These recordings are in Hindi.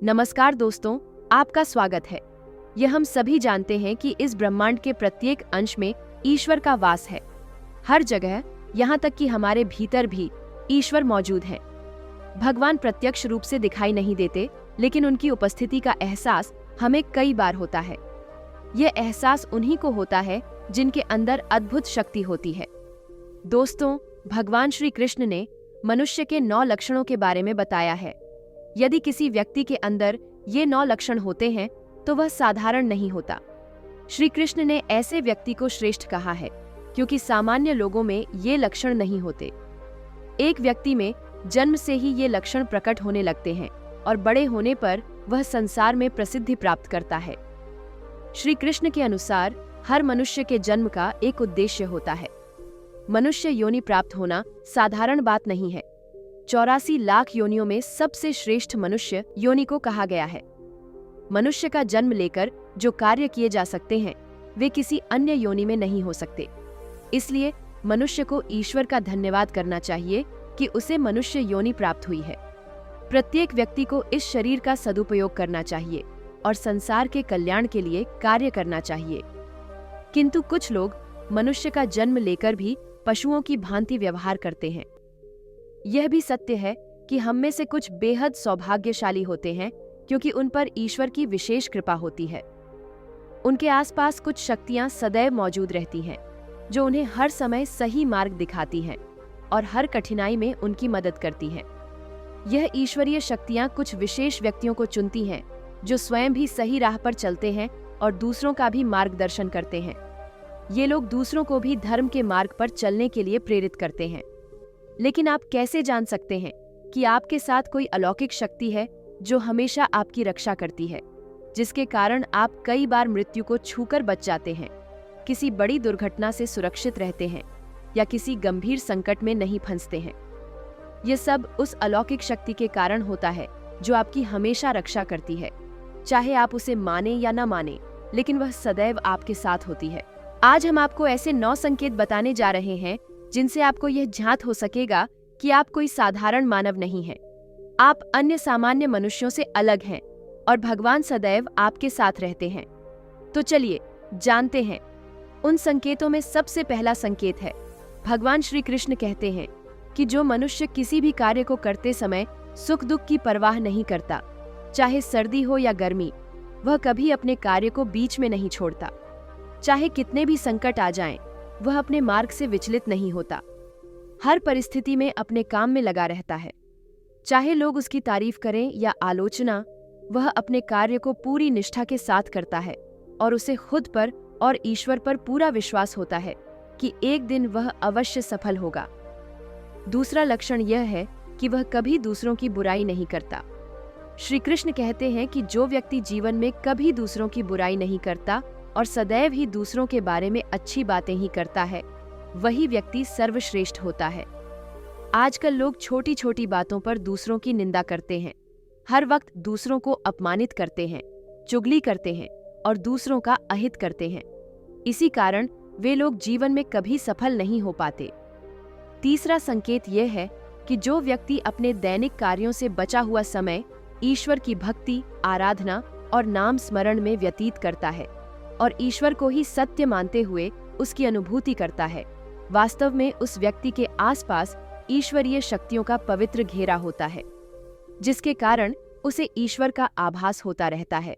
नमस्कार दोस्तों, आपका स्वागत है। यह हम सभी जानते हैं कि इस ब्रह्मांड के प्रत्येक अंश में ईश्वर का वास है। हर जगह, यहाँ तक कि हमारे भीतर भी ईश्वर मौजूद है। भगवान प्रत्यक्ष रूप से दिखाई नहीं देते, लेकिन उनकी उपस्थिति का एहसास हमें कई बार होता है। यह एहसास उन्हीं को होता है जिनके अंदर अद्भुत शक्ति होती है। दोस्तों, भगवान श्री कृष्ण ने मनुष्य के 9 लक्षणों के बारे में बताया है। यदि किसी व्यक्ति के अंदर ये 9 लक्षण होते हैं तो वह साधारण नहीं होता। श्री कृष्ण ने ऐसे व्यक्ति को श्रेष्ठ कहा है क्योंकि सामान्य लोगों में ये लक्षण नहीं होते। एक व्यक्ति में जन्म से ही ये लक्षण प्रकट होने लगते हैं और बड़े होने पर वह संसार में प्रसिद्धि प्राप्त करता है। श्री कृष्ण के अनुसार हर मनुष्य के जन्म का एक उद्देश्य होता है। मनुष्य योनि प्राप्त होना साधारण बात नहीं है। 84 लाख योनियों में सबसे श्रेष्ठ मनुष्य योनि को कहा गया है। मनुष्य का जन्म लेकर जो कार्य किए जा सकते हैं वे किसी अन्य योनि में नहीं हो सकते। इसलिए मनुष्य को ईश्वर का धन्यवाद करना चाहिए कि उसे मनुष्य योनि प्राप्त हुई है। प्रत्येक व्यक्ति को इस शरीर का सदुपयोग करना चाहिए और संसार के कल्याण के लिए कार्य करना चाहिए। किंतु कुछ लोग मनुष्य का जन्म लेकर भी पशुओं की भांति व्यवहार करते हैं। यह भी सत्य है कि हम में से कुछ बेहद सौभाग्यशाली होते हैं क्योंकि उन पर ईश्वर की विशेष कृपा होती है। उनके आसपास कुछ शक्तियां सदैव मौजूद रहती हैं जो उन्हें हर समय सही मार्ग दिखाती हैं और हर कठिनाई में उनकी मदद करती हैं। यह ईश्वरीय शक्तियां कुछ विशेष व्यक्तियों को चुनती हैं जो स्वयं भी सही राह पर चलते हैं और दूसरों का भी मार्गदर्शन करते हैं। ये लोग दूसरों को भी धर्म के मार्ग पर चलने के लिए प्रेरित करते हैं। लेकिन आप कैसे जान सकते हैं कि आपके साथ कोई अलौकिक शक्ति है जो हमेशा आपकी रक्षा करती है, जिसके कारण आप कई बार मृत्यु को छूकर बच जाते हैं, किसी बड़ी दुर्घटना से सुरक्षित रहते हैं या किसी गंभीर संकट में नहीं फंसते हैं? ये सब उस अलौकिक शक्ति के कारण होता है जो आपकी हमेशा रक्षा करती है। चाहे आप उसे माने या न माने, लेकिन वह सदैव आपके साथ होती है। आज हम आपको ऐसे 9 संकेत बताने जा रहे हैं जिनसे आपको यह झांत हो सकेगा कि आप कोई साधारण मानव नहीं हैं। आप अन्य सामान्य मनुष्यों से अलग हैं और भगवान सदैव आपके साथ रहते हैं। तो चलिए जानते हैं। उन संकेतों में सबसे पहला संकेत है, भगवान श्री कृष्ण कहते हैं कि जो मनुष्य किसी भी कार्य को करते समय सुख दुख की परवाह नहीं करता, चाहे सर्दी हो या गर्मी, वह कभी अपने कार्य को बीच में नहीं छोड़ता। चाहे कितने भी संकट आ जाएं, वह अपने मार्ग से विचलित नहीं होता। हर परिस्थिति में अपने काम में लगा रहता है। चाहे लोग उसकी तारीफ करें या आलोचना, वह अपने कार्य को पूरी निष्ठा के साथ करता है और उसे खुद पर और ईश्वर पर पूरा विश्वास होता है कि एक दिन वह अवश्य सफल होगा। दूसरा लक्षण यह है कि वह कभी दूसरों की बुराई नहीं करता। श्री कृष्ण कहते हैं कि जो व्यक्ति जीवन में कभी दूसरों की बुराई नहीं करता और सदैव ही दूसरों के बारे में अच्छी बातें ही करता है, वही व्यक्ति सर्वश्रेष्ठ होता है। आजकल लोग छोटी छोटी बातों पर दूसरों की निंदा करते हैं, हर वक्त दूसरों को अपमानित करते हैं, चुगली करते हैं और दूसरों का अहित करते हैं। इसी कारण वे लोग जीवन में कभी सफल नहीं हो पाते। तीसरा संकेत यह है कि जो व्यक्ति अपने दैनिक कार्यों से बचा हुआ समय ईश्वर की भक्ति, आराधना और नाम स्मरण में व्यतीत करता है और ईश्वर को ही सत्य मानते हुए उसकी अनुभूति करता है, वास्तव में उस व्यक्ति के आसपास ईश्वरीय शक्तियों का पवित्र घेरा होता है, जिसके कारण उसे ईश्वर का आभास होता रहता है।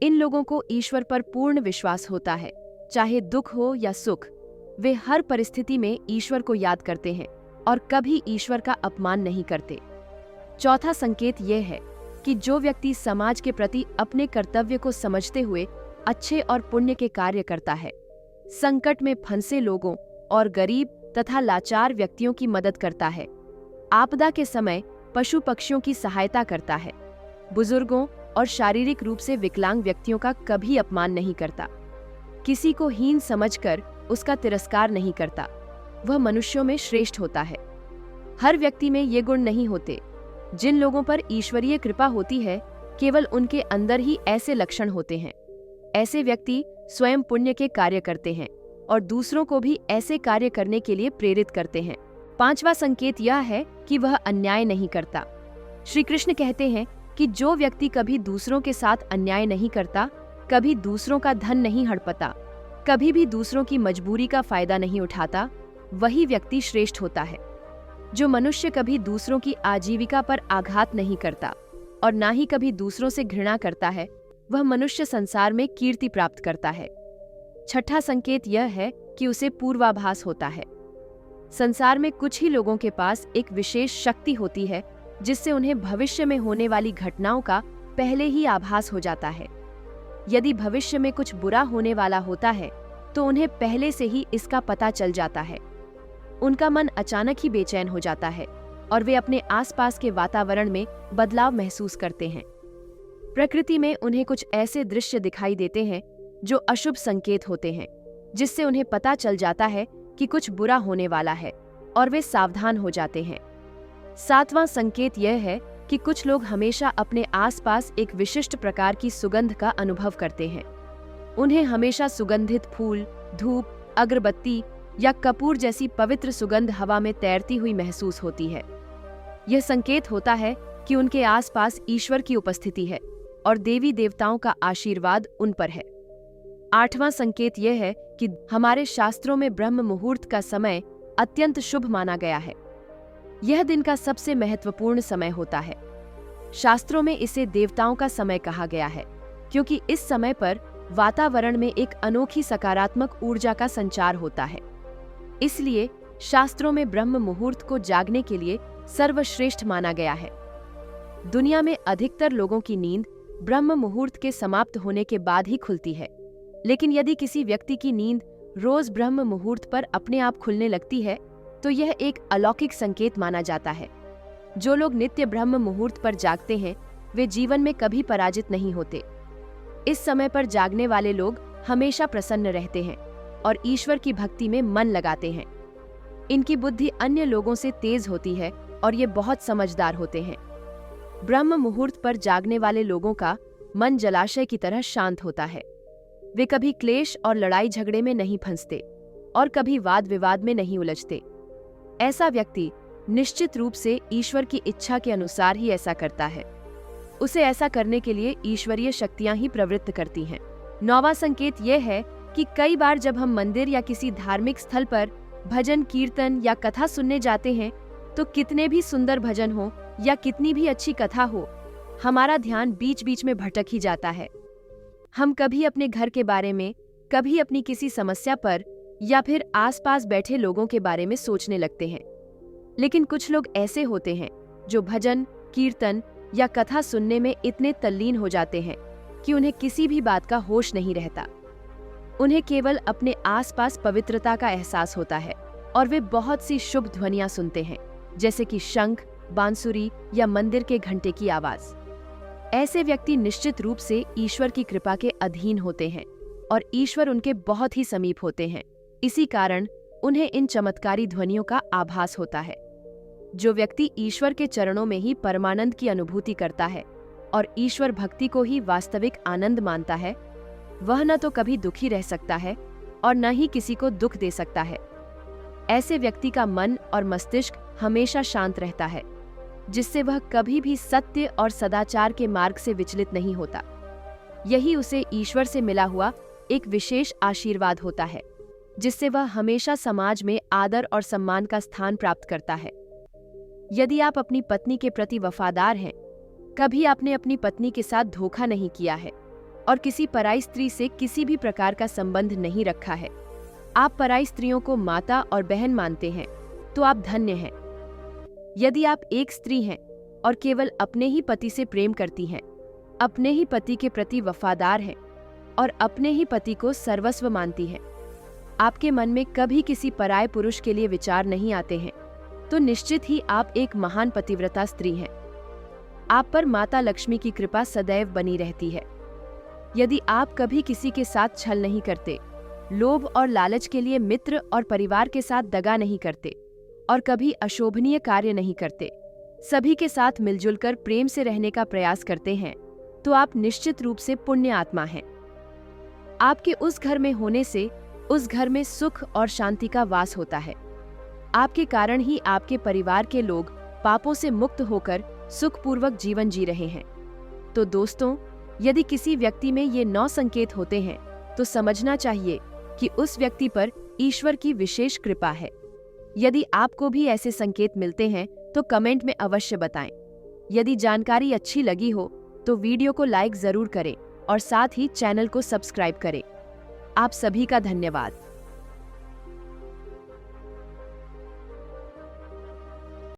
इन लोगों को ईश्वर पर पूर्ण विश्वास होता है। चाहे दुख हो या सुख, वे हर परिस्थिति में ईश्वर को याद करते हैं और कभी ईश्वर का अपमान नहीं करते। चौथा संकेत यह है कि जो व्यक्ति समाज के प्रति अपने कर्तव्य को समझते हुए अच्छे और पुण्य के कार्य करता है, संकट में फंसे लोगों और गरीब तथा लाचार व्यक्तियों की मदद करता है, आपदा के समय पशु पक्षियों की सहायता करता है, बुजुर्गों और शारीरिक रूप से विकलांग व्यक्तियों का कभी अपमान नहीं करता, किसी को हीन समझकर उसका तिरस्कार नहीं करता, वह मनुष्यों में श्रेष्ठ होता है। हर व्यक्ति में ये गुण नहीं होते। जिन लोगों पर ईश्वरीय कृपा होती है, केवल उनके अंदर ही ऐसे लक्षण होते हैं। ऐसे व्यक्ति स्वयं पुण्य के कार्य करते हैं और दूसरों को भी ऐसे कार्य करने के लिए प्रेरित करते हैं। 5वां संकेत यह है कि वह अन्याय नहीं करता। श्री कृष्ण कहते हैं कि जो व्यक्ति कभी दूसरों के साथ अन्याय नहीं करता, कभी दूसरों का धन नहीं हड़पता, कभी भी दूसरों की मजबूरी का फायदा नहीं उठाता, वही व्यक्ति श्रेष्ठ होता है। जो मनुष्य कभी दूसरों की आजीविका पर आघात नहीं करता और ना ही कभी दूसरों से घृणा करता है, वह मनुष्य संसार में कीर्ति प्राप्त करता है। छठा संकेत यह है कि उसे पूर्वाभास होता है। संसार में कुछ ही लोगों के पास एक विशेष शक्ति होती है जिससे उन्हें भविष्य में होने वाली घटनाओं का पहले ही आभास हो जाता है। यदि भविष्य में कुछ बुरा होने वाला होता है तो उन्हें पहले से ही इसका पता चल जाता है। उनका मन अचानक ही बेचैन हो जाता है और वे अपने आसपास के वातावरण में बदलाव महसूस करते हैं। प्रकृति में उन्हें कुछ ऐसे दृश्य दिखाई देते हैं जो अशुभ संकेत होते हैं, जिससे उन्हें पता चल जाता है कि कुछ बुरा होने वाला है और वे सावधान हो जाते हैं। सातवां संकेत यह है कि कुछ लोग हमेशा अपने आसपास एक विशिष्ट प्रकार की सुगंध का अनुभव करते हैं। उन्हें हमेशा सुगंधित फूल, धूप, अगरबत्ती या कपूर जैसी पवित्र सुगंध हवा में तैरती हुई महसूस होती है। यह संकेत होता है कि उनके आसपास ईश्वर की उपस्थिति है और देवी देवताओं का आशीर्वाद उन पर है। आठवां संकेत यह है कि हमारे शास्त्रों में ब्रह्म मुहूर्त का समय अत्यंत शुभ माना गया है। यह दिन का सबसे महत्वपूर्ण समय होता है। शास्त्रों में इसे देवताओं का समय कहा गया है, क्योंकि इस समय पर वातावरण में एक अनोखी सकारात्मक ऊर्जा का संचार होता है। इसलिए शास्त्रों में ब्रह्म मुहूर्त को जागने के लिए सर्वश्रेष्ठ माना गया है। दुनिया में अधिकतर लोगों की नींद ब्रह्म मुहूर्त के समाप्त होने के बाद ही खुलती है, लेकिन यदि किसी व्यक्ति की नींद रोज ब्रह्म मुहूर्त पर अपने आप खुलने लगती है तो यह एक अलौकिक संकेत माना जाता है। जो लोग नित्य ब्रह्म मुहूर्त पर जागते हैं वे जीवन में कभी पराजित नहीं होते। इस समय पर जागने वाले लोग हमेशा प्रसन्न रहते हैं और ईश्वर की भक्ति में मन लगाते हैं। इनकी बुद्धि अन्य लोगों से तेज होती है और ये बहुत समझदार होते हैं। ब्रह्म मुहूर्त पर जागने वाले लोगों का मन जलाशय की तरह शांत होता है। वे कभी क्लेश और लड़ाई झगड़े में नहीं फंसते और कभी वाद विवाद में नहीं उलझते। ऐसा व्यक्ति निश्चित रूप से ईश्वर की इच्छा के अनुसार ही ऐसा करता है। उसे ऐसा करने के लिए ईश्वरीय शक्तियां ही प्रवृत्त करती हैं। नौवां संकेत यह है कि कई बार जब हम मंदिर या किसी धार्मिक स्थल पर भजन, कीर्तन या कथा सुनने जाते हैं तो कितने भी सुंदर भजन हो या कितनी भी अच्छी कथा हो, हमारा ध्यान बीच बीच में भटक ही जाता है। हम कभी अपने घर के बारे में, कभी अपनी किसी समस्या पर या फिर आसपास बैठे लोगों के बारे में सोचने लगते हैं। लेकिन कुछ लोग ऐसे होते हैं जो भजन, कीर्तन या कथा सुनने में इतने तल्लीन हो जाते हैं कि उन्हें किसी भी बात का होश नहीं रहता। उन्हें केवल अपने आसपास पवित्रता का एहसास होता है और वे बहुत सी शुभ ध्वनियां सुनते हैं, जैसे कि शंख, बांसुरी या मंदिर के घंटे की आवाज। ऐसे व्यक्ति निश्चित रूप से ईश्वर की कृपा के अधीन होते हैं और ईश्वर उनके बहुत ही समीप होते हैं। इसी कारण उन्हें इन चमत्कारी ध्वनियों का आभास होता है। जो व्यक्ति ईश्वर के चरणों में ही परमानंद की अनुभूति करता है और ईश्वर भक्ति को ही वास्तविक आनंद मानता है, वह न तो कभी दुखी रह सकता है और न ही किसी को दुख दे सकता है। ऐसे व्यक्ति का मन और मस्तिष्क हमेशा शांत रहता है, जिससे वह कभी भी सत्य और सदाचार के मार्ग से विचलित नहीं होता। यही उसे ईश्वर से मिला हुआ एक विशेष आशीर्वाद होता है, जिससे वह हमेशा समाज में आदर और सम्मान का स्थान प्राप्त करता है। यदि आप अपनी पत्नी के प्रति वफादार हैं, कभी आपने अपनी पत्नी के साथ धोखा नहीं किया है और किसी पराई स्त्री से किसी भी प्रकार का संबंध नहीं रखा है, आप पराई स्त्रियों को माता और बहन मानते हैं, तो आप धन्य हैं। यदि आप एक स्त्री हैं और केवल अपने ही पति से प्रेम करती हैं, अपने ही पति के प्रति वफादार हैं और अपने ही पति को सर्वस्व मानती हैं, आपके मन में कभी किसी पराये पुरुष के लिए विचार नहीं आते हैं, तो निश्चित ही आप एक महान पतिव्रता स्त्री हैं। आप पर माता लक्ष्मी की कृपा सदैव बनी रहती है। यदि आप कभी किसी के साथ छल नहीं करते, लोभ और लालच के लिए मित्र और परिवार के साथ दगा नहीं करते और कभी अशोभनीय कार्य नहीं करते, सभी के साथ मिलजुल कर प्रेम से रहने का प्रयास करते हैं, तो आप निश्चित रूप से पुण्य आत्मा हैं। आपके उस घर में होने से उस घर में सुख और शांति का वास होता है। आपके कारण ही आपके परिवार के लोग पापों से मुक्त होकर सुखपूर्वक जीवन जी रहे हैं। तो दोस्तों, यदि किसी व्यक्ति में ये 9 संकेत होते हैं तो समझना चाहिए कि उस व्यक्ति पर ईश्वर की विशेष कृपा है। यदि आपको भी ऐसे संकेत मिलते हैं तो कमेंट में अवश्य बताएं। यदि जानकारी अच्छी लगी हो तो वीडियो को लाइक जरूर करें और साथ ही चैनल को सब्सक्राइब करें। आप सभी का धन्यवाद।